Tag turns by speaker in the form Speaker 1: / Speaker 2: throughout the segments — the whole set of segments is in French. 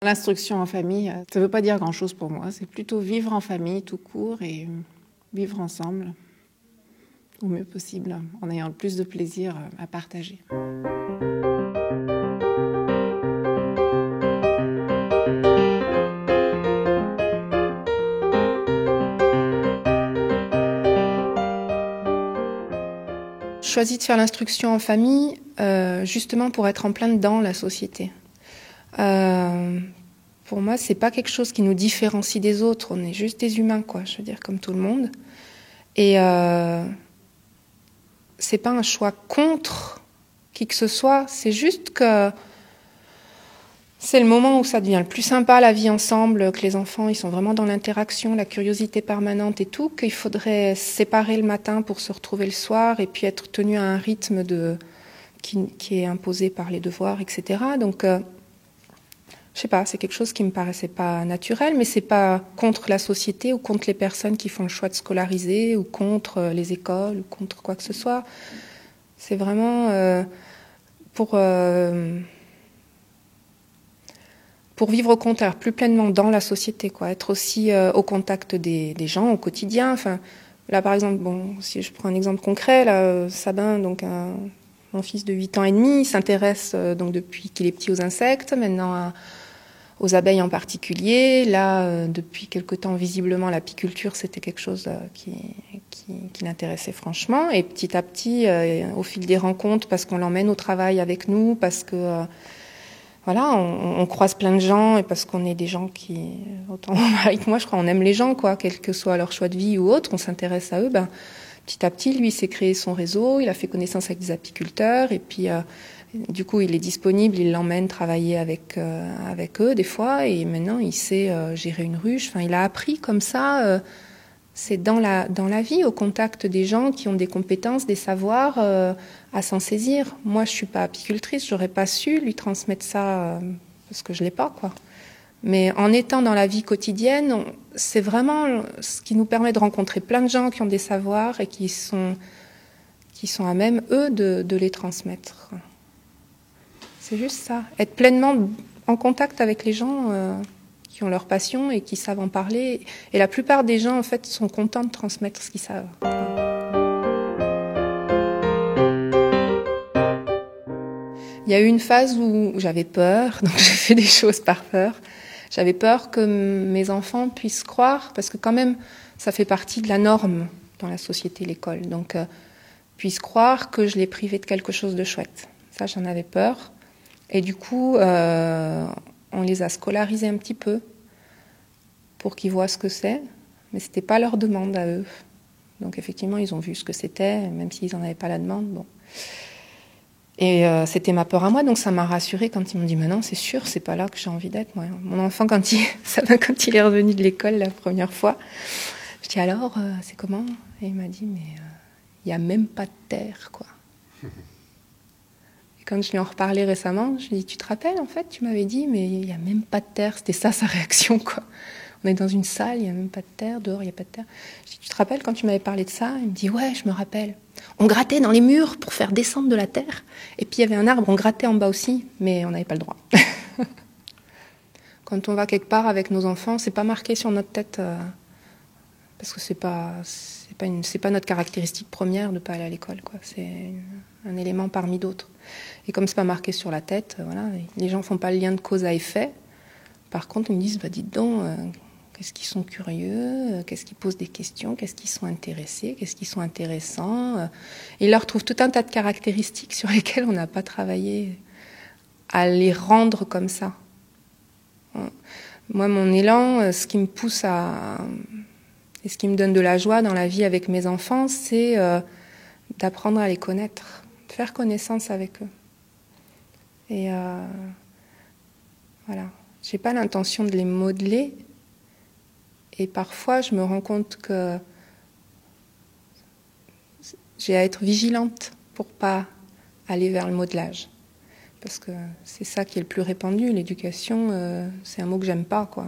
Speaker 1: L'instruction en famille, ça ne veut pas dire grand-chose pour moi. C'est plutôt vivre en famille tout court et vivre ensemble au mieux possible, en ayant le plus de plaisir à partager. Je choisis de faire l'instruction en famille justement pour être en plein dedans la société. Pour moi, c'est pas quelque chose qui nous différencie des autres. On est juste des humains, quoi. Je veux dire, comme tout le monde. Et c'est pas un choix contre qui que ce soit. C'est juste que c'est le moment où ça devient le plus sympa, la vie ensemble, que les enfants, ils sont vraiment dans l'interaction, la curiosité permanente et tout, qu'il faudrait se séparer le matin pour se retrouver le soir et puis être tenu à un rythme qui est imposé par les devoirs, etc. Donc, je sais pas, c'est quelque chose qui me paraissait pas naturel, mais c'est pas contre la société ou contre les personnes qui font le choix de scolariser ou contre les écoles ou contre quoi que ce soit. C'est vraiment pour vivre au contraire plus pleinement dans la société, quoi. Être aussi au contact des gens au quotidien. Enfin, là, par exemple, bon, si je prends un exemple concret, là, Sabin, donc mon fils de 8 ans et demi, il s'intéresse donc depuis qu'il est petit aux insectes, maintenant aux abeilles en particulier. Là, depuis quelque temps, visiblement, l'apiculture, c'était quelque chose qui l'intéressait franchement. Et petit à petit, au fil des rencontres, parce qu'on l'emmène au travail avec nous, parce que voilà, on croise plein de gens, et parce qu'on est des gens qui, autant mon mari que moi, je crois, on aime les gens, quoi, quel que soit leur choix de vie ou autre, on s'intéresse à eux. Ben, petit à petit, lui, il s'est créé son réseau, il a fait connaissance avec des apiculteurs, et puis du coup, il est disponible, il l'emmène travailler avec eux des fois, et maintenant, il sait gérer une ruche. Enfin, il a appris comme ça. C'est dans la vie, au contact des gens qui ont des compétences, des savoirs à s'en saisir. Moi, je suis pas apicultrice, j'aurais pas su lui transmettre ça parce que je l'ai pas, quoi. Mais en étant dans la vie quotidienne, c'est vraiment ce qui nous permet de rencontrer plein de gens qui ont des savoirs et qui sont à même, eux, de les transmettre. C'est juste ça. Être pleinement en contact avec les gens qui ont leur passion et qui savent en parler. Et la plupart des gens, en fait, sont contents de transmettre ce qu'ils savent. Il y a eu une phase où j'avais peur, donc j'ai fait des choses par peur. J'avais peur que mes enfants puissent croire, parce que quand même, ça fait partie de la norme dans la société, l'école. Donc, puissent croire que je les privais de quelque chose de chouette. Ça, j'en avais peur. Et du coup, on les a scolarisés un petit peu pour qu'ils voient ce que c'est, mais c'était pas leur demande à eux. Donc effectivement, ils ont vu ce que c'était, même s'ils n'en avaient pas la demande. Bon. Et c'était ma peur à moi, donc ça m'a rassurée quand ils m'ont dit « Mais non, c'est sûr, c'est pas là que j'ai envie d'être. » Moi, mon enfant, quand il est revenu de l'école la première fois, je dis « Alors, c'est comment ?» Et il m'a dit « Mais il n'y a même pas de terre, quoi. » Et quand je lui en reparlais récemment, je lui ai dit « Tu te rappelles, en fait, tu m'avais dit, mais il n'y a même pas de terre. » C'était ça, sa réaction, quoi. On est dans une salle, il n'y a même pas de terre, dehors, il n'y a pas de terre. Je dis, tu te rappelles quand tu m'avais parlé de ça? Il me dit, ouais, je me rappelle. On grattait dans les murs pour faire descendre de la terre. Et puis il y avait un arbre, on grattait en bas aussi, mais on n'avait pas le droit. Quand on va quelque part avec nos enfants, c'est pas marqué sur notre tête, parce que c'est pas notre caractéristique première de ne pas aller à l'école, quoi. C'est un élément parmi d'autres. Et comme c'est pas marqué sur la tête, voilà, les gens font pas le lien de cause à effet. Par contre, ils me disent, bah, dites donc, qu'est-ce qu'ils sont curieux, qu'est-ce qu'ils posent des questions, qu'est-ce qu'ils sont intéressés, qu'est-ce qu'ils sont intéressants. Ils leur trouvent tout un tas de caractéristiques sur lesquelles on n'a pas travaillé à les rendre comme ça. Moi, mon élan, ce qui me pousse et ce qui me donne de la joie dans la vie avec mes enfants, c'est d'apprendre à les connaître, de faire connaissance avec eux. Et voilà. J'ai pas l'intention de les modeler. Et parfois, je me rends compte que j'ai à être vigilante pour pas aller vers le modelage. Parce que c'est ça qui est le plus répandu. L'éducation, c'est un mot que j'aime pas, quoi.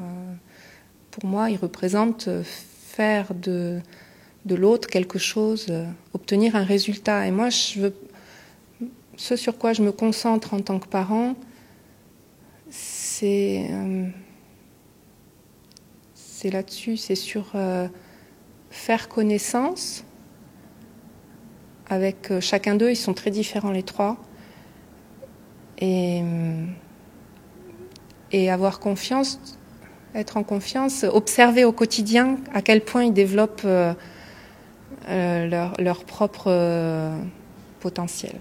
Speaker 1: Pour moi, il représente faire de l'autre quelque chose, obtenir un résultat. Et moi, ce sur quoi je me concentre en tant que parent, c'est là-dessus, c'est sur faire connaissance avec chacun d'eux. Ils sont très différents les trois. Et avoir confiance, être en confiance, observer au quotidien à quel point ils développent leur propre potentiel.